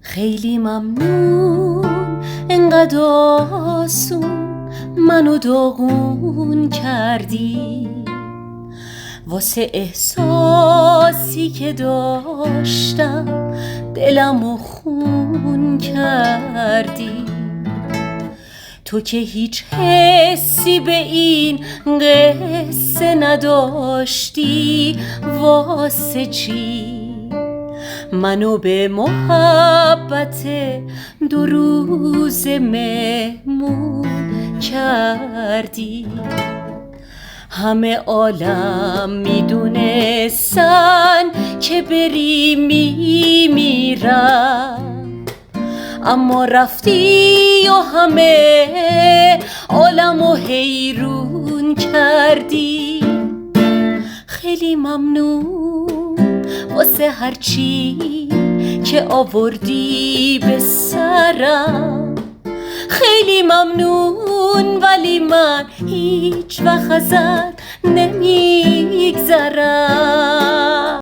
خیلی ممنون انقدر آسون منو داغون کردی، واسه احساسی که داشتم دلمو خون کردی. تو که هیچ حسی به این قصه نداشتی، واسه چی منو به محبت 2 روز مهمون کردی؟ همه عالم میدونستن که بری میمیرم، اما رفتی و همه عالمو حیرون کردی. خیلی ممنون واسه هرچی که آوردی به سرم، خیلی ممنون ولی من هیچ وقت ازت نمیگذرم.